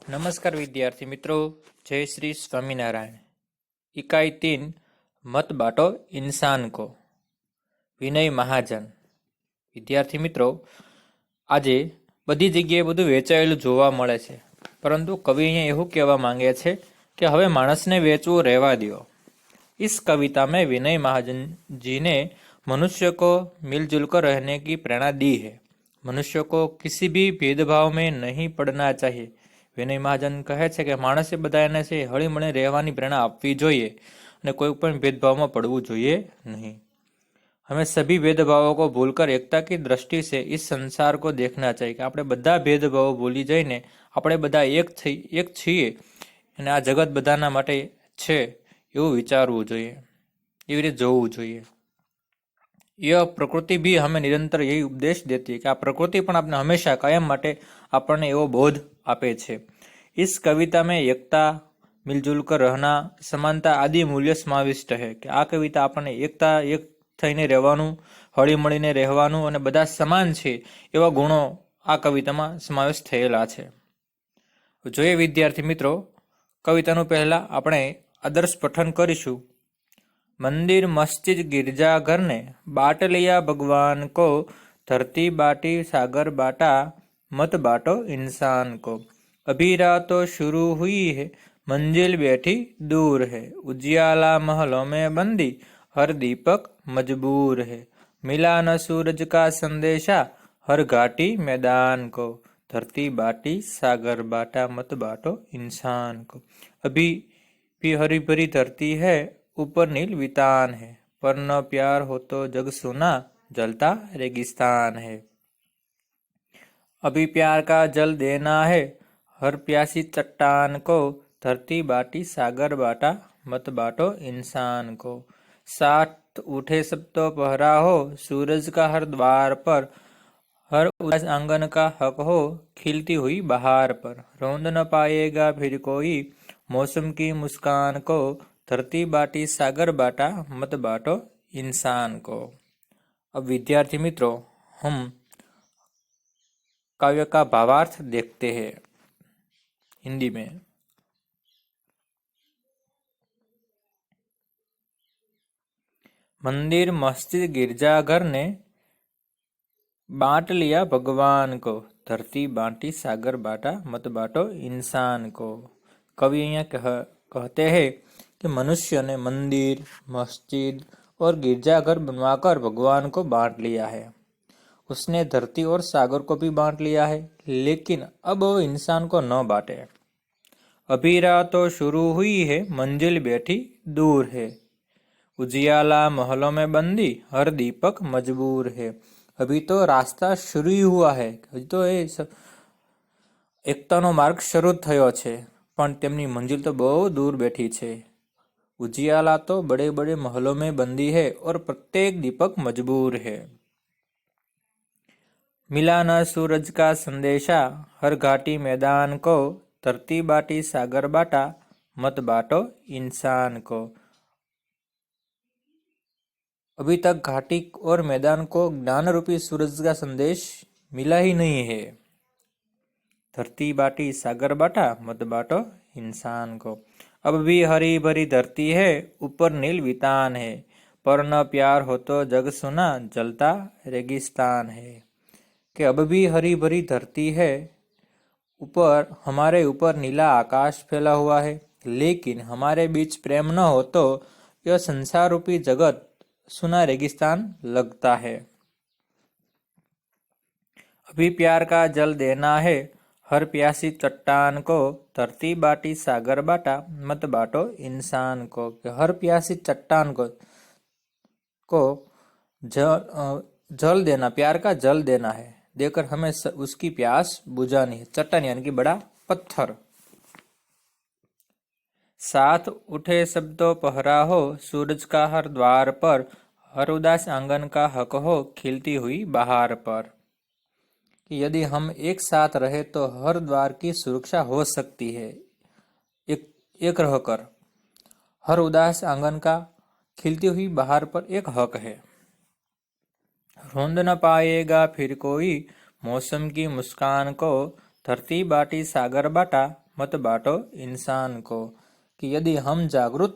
नमस्कार विद्यार्थी मित्रों, जय श्री स्वामीनारायण। इकाई 3 मत बाटो इंसान को। विनय महाजन। विद्यार्थी मित्रों, આજે બધી જગ્યાએ બધું વેચાયેલું જોવા મળે છે, પરંતુ કવિ અહીંયા એવું કહેવા માંગે છે કે હવે માણસને વેચવું રહેવા દો। इस कविता में विनय महाजन जी ने मनुष्य को मिलजुल कर रहने की प्रेरणा दी है। मनुष्य को किसी भी भेदभाव में नहीं पड़ना चाहिए। विनय महाजन कहे છે કે માણસે બધાને છે હળીમળી રહેવાની પ્રેરણા આપવી જોઈએ અને કોઈ પણ भेदभाव પડવું જોઈએ नहीं। हमें सभी भेदभावों को भूलकर एकता की दृष्टि से इस संसार को देखना चाहिए कि આપણે બધા भेदभाव ભૂલી જઈને આપણે બધા એક છીએ અને આ જગત બધાના માટે છે એવું વિચારવું જોઈએ, એવી રીતે જોવું જોઈએ। यह प्रकृति भी हमें निरंतर यही उपदेश देती है कि आ प्रकृति पण आपने हमेशा कायम माटे आपने एवो बोध आपे छे। इस कविता में एकता, मिलजुल कर रहना, समानता आदि मूल्य समाविष्ट है कि आ कविता आपने एकता एक थईने रहेवानुं, हळीमळीने रहेवानुं अने बधा समान छे एवा गुणो आ कवितामां समावेश थयेला छे। जोईए विद्यार्थी मित्रों, कवितानुं पहेला आपणे आदर्श पठन करीशुं। मंदिर मस्जिद गिरजाघर ने बाट लिया भगवान को, धरती बाटी सागर बाटा मत बाटो इंसान को। अभी रात तो शुरू हुई है, मंजिल बैठी दूर है, उजियाला महलों में बंदी हर दीपक मजबूर है। मिला न सूरज का संदेशा हर घाटी मैदान को, धरती बाटी सागर बाटा मत बाटो इंसान को। अभी भी हरी भरी धरती है, ऊपर नील वितान है, पर न प्यार हो तो जग सुना जलता रेगिस्तान है। अभी प्यार का जल देना है हर प्यासी चट्टान को, धरती बाटी सागर बाटा मत बाटो इंसान को। साथ उठे सब तो पहरा हो, सूरज का हर द्वार पर, हर उदास आंगन का हक हो, खिलती हुई बहार पर। रोंद न पाएगा फिर कोई मौसम की मुस्कान को, धरती बाटी सागर बाटा मत बाटो इंसान को। अब विद्यार्थी मित्रों, हम काव्य का भावार्थ देखते हैं हिंदी में। मंदिर मस्जिद गिरजाघर ने बांट लिया भगवान को, धरती बाटी सागर बाटा मत बाटो इंसान को। कवि यहाँ कहते हैं कि मनुष्य ने मंदिर, मस्जिद और गिरजाघर बनवाकर भगवान को बांट लिया है। उसने धरती और सागर को भी बांट लिया है, लेकिन अब वो इंसान को न बांटे। अभी रात तो शुरू हुई है, मंजिल बैठी दूर है, उजियाला महलों में बंदी हर दीपक मजबूर है। अभी तो रास्ता शुरू ही हुआ है, अभी तो एकतानो मार्ग शरू थयो छे, पण तेमनी मंजिल तो बहुत दूर बैठी छे। उजियाला तो बड़े बड़े महलों में बंदी है और प्रत्येक दीपक मजबूर है। मिला न सूरज का संदेशा हर घाटी मैदान को, धरती बाटी सागर बाटा मत बाटो इंसान को। अभी तक घाटी और मैदान को ज्ञान रूपी सूरज का संदेश मिला ही नहीं है। धरती बाटी सागर बाटा मत बाटो इंसान को। अब भी हरी भरी धरती है, ऊपर नील वितान है, पर न प्यार हो तो जग सुना जलता रेगिस्तान है। कि अब भी हरी भरी धरती है, ऊपर हमारे ऊपर नीला आकाश फैला हुआ है, लेकिन हमारे बीच प्रेम न हो तो यह संसार रूपी जगत सुना रेगिस्तान लगता है। अभी प्यार का जल देना है हर प्यासी चट्टान को, धरती बाटी सागर बाटा मत बाटो इंसान को। हर प्यासी चट्टान को जल देना, प्यार का जल देना है, देकर हमें उसकी प्यास बुझानी है। चट्टान यानी कि बड़ा पत्थर। साथ उठे सब तो पहरा हो, सूरज का हर द्वार पर, हर उदास आंगन का हक हो, खिलती हुई बहार पर। कि यदि हम एक साथ रहे तो हर द्वार की सुरक्षा हो सकती है, एक रहकर। हर उदास आंगन का खिलती हुई बहार पर एक हक है। रोंद न पाएगा फिर कोई मौसम की मुस्कान को, धरती बाटी सागर बाटा मत बांटो इंसान को, कि यदि हम जागरूक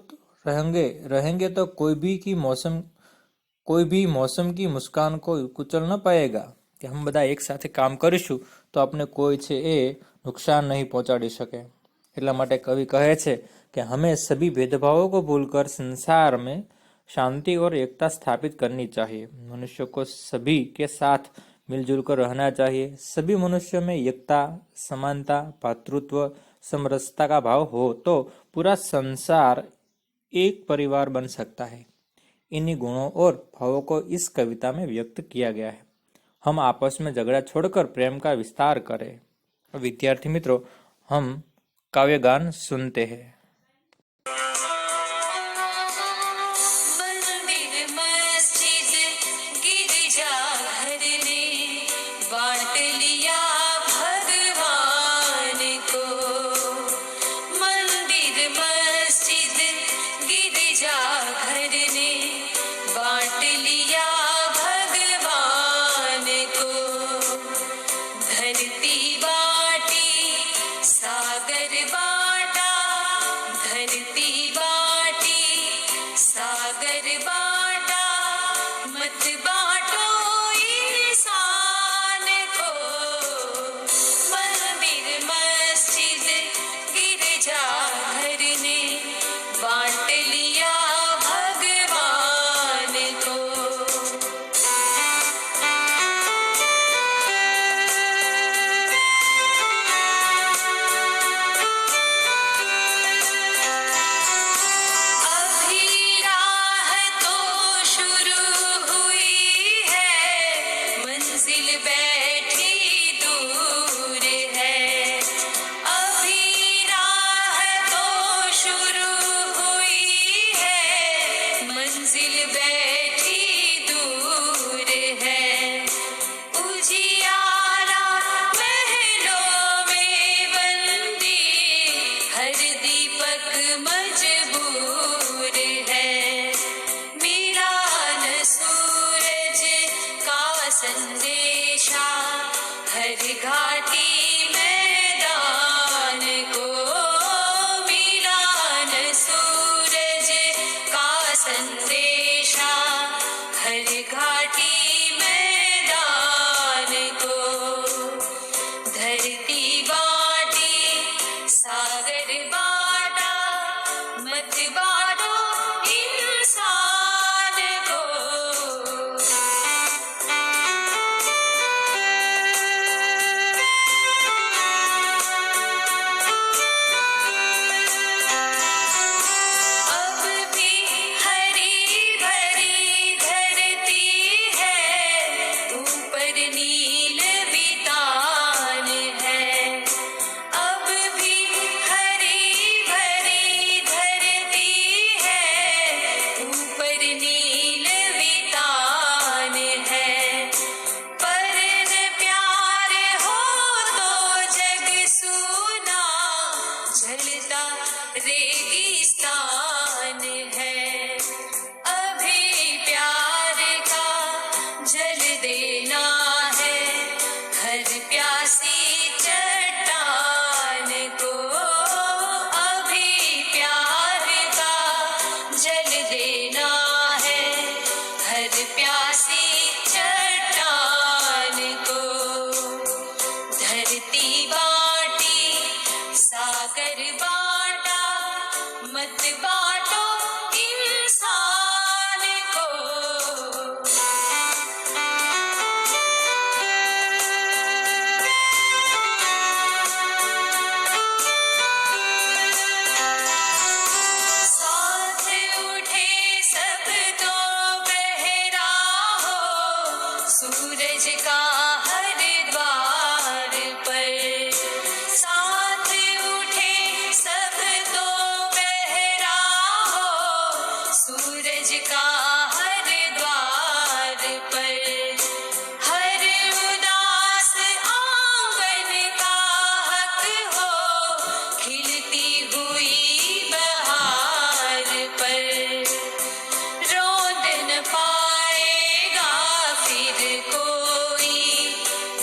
रहेंगे तो कोई भी मौसम की मुस्कान को कुचल न पाएगा, કે हम બધા એક સાથે કામ કરીશું તો આપણે કોઈ છે એ नुकसान नहीं पहुंचाड़ी सके। એટલા માટે કવિ કહે છે कि हमें सभी भेदभावों को भूलकर संसार में शांति और एकता स्थापित करनी चाहिए। मनुष्य को सभी के साथ मिलजुल कर रहना चाहिए। सभी मनुष्यों में एकता, समानता, भातृत्व, समरसता का भाव हो तो पूरा संसार एक परिवार बन सकता है। इन्हीं गुणों और भावों को इस कविता में व्यक्त किया गया है। हम आपस में झगड़ा छोड़कर प्रेम का विस्तार करें। विद्यार्थी मित्रों, हम काव्यगान सुनते हैं।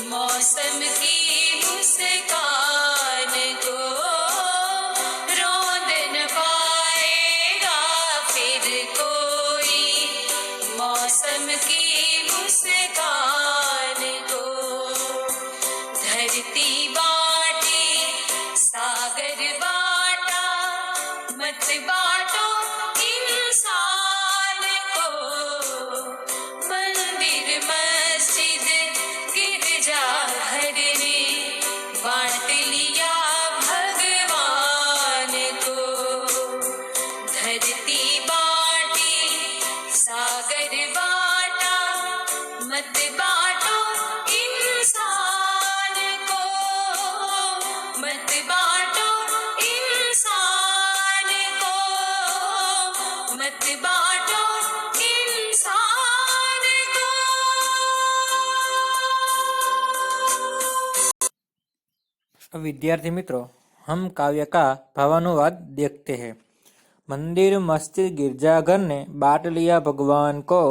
मौसम की मुस्कान को चमके मुस्कान को, धरती बाटे सागर बाटा, मत बाटो इंसान को। मंदिर मस्जिद गिरजा घर ने बांट लिया भगवान को, धरती बाटे सागर बाटा, मत बाटो इंसान को, मत बाटो इंसान को, मत बाटो इंसान को। विद्यार्थी मित्रों, हम काव्य का भावानुवाद देखते हैं। मंदिर मस्जिद गिरजाघर ने बांट लिया भगवान को,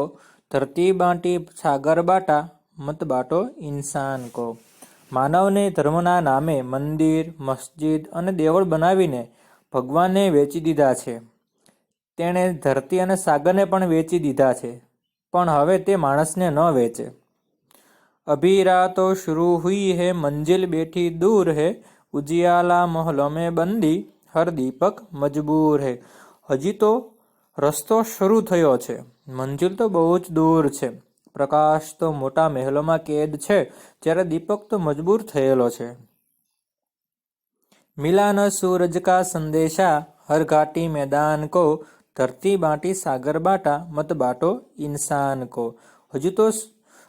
धरती बांटी सागर बाटा, मत बाटो इंसान को। માનવને ધર્મના નામે મંદિર, મસ્જિદ અને દેવળ બનાવીને ભગવાનને વેચી દીધા છે. તેણે ધરતી અને સાગરને પણ વેચી દીધા છે, પણ હવે તે માણસને ન વેચે. અભી રાતો શુरू हुई है, मंजिल बैठी दूर है, उजियाला महलों में बंदी, हर दीपक मजबूर है. હજી તો રસ્તો શરૂ થયો છે, મંજિલ તો બહુ જ દૂર છે, પ્રકાશ તો મોટા મહેલોમાં કેદ છે, જ્યારે દીપક તો મજબૂર થયેલો છે. મિલા ન સૂરજ કા સંદેશા, હર ઘાટી મેદાન કો, ધરતી બાંટી સાગર બાટા, મત બાટો ઇન્સાન કો.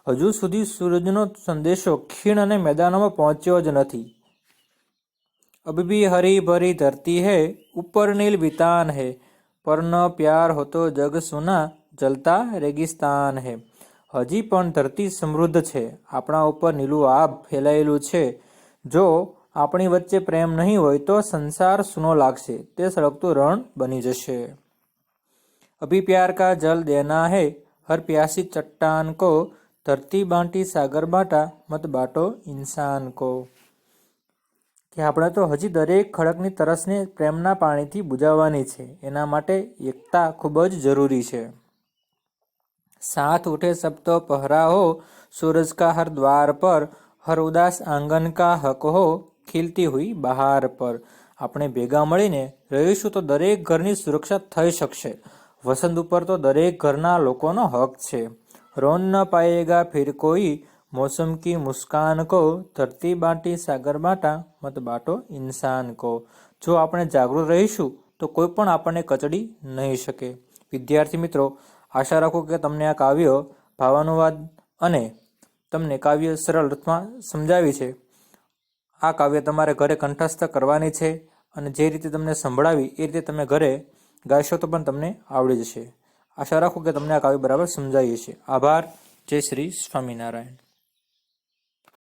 હજુ સુધી સૂરજનો સંદેશો ખીણ અને મેદાનોમાં પહોંચ્યો જ નથી. अब भी हरी भरी धरती है, ऊपर नील बितान है, पर न प्यार हो तो जग सुना, जलता रेगिस्तान है. હજી પણ ધરતી સમૃદ્ધ છે, આપણા ઉપર નીલું આભ ફેલાયેલું છે. જો આપણી વચ્ચે પ્રેમ નહીં હોય તો સંસાર સૂનો લાગશે, તે સળગતું રણ બની જશે. અભી પ્યાર કા જલ દેના હૈ, હર પ્યાસી ચટ્ટાન કો, ધરતી બાંટી સાગર બાટા, મત બાટો ઇન્સાન કો. કે આપણે તો હજી દરેક ખડકની તરસને પ્રેમના પાણીથી બુઝાવવાની છે, એના માટે એકતા ખૂબ જ જરૂરી છે. साथ उठे सब तो पहरा हो, सूरज का हर द्वार पर, हर उदास आंगन का हक हो, खिलती हुई बहार पर. આપણે ભેગા મળીને રહીશું તો દરેક ઘરની સુરક્ષા થઈ શકશે. વસંત ઉપર તો દરેક ઘરના લોકોનો હક છે. રોન ન પાએગા ફિર કોઈ, मौसम की मुस्कान को, धरती बांटी सागर बाटा, मत बाटो इंसान को. જો આપણે જાગૃત રહીશું તો કોઈ પણ આપણને કચડી નહીં શકે. વિદ્યાર્થી મિત્રો, આશા રાખું કે તમને આ કાવ્ય ભાવાનુવાદ અને તમને કાવ્ય સરળ અર્થમાં સમજાવી છે. આ કાવ્ય તમારે ઘરે કંઠસ્થ કરવાની છે અને જે રીતે તમને સંભળાવી એ રીતે તમે ઘરે ગાશો તો પણ તમને આવડી જશે. આશા રાખું કે તમને આ કાવ્ય બરાબર સમજાવી છે. આભાર. જય શ્રી સ્વામિનારાયણ.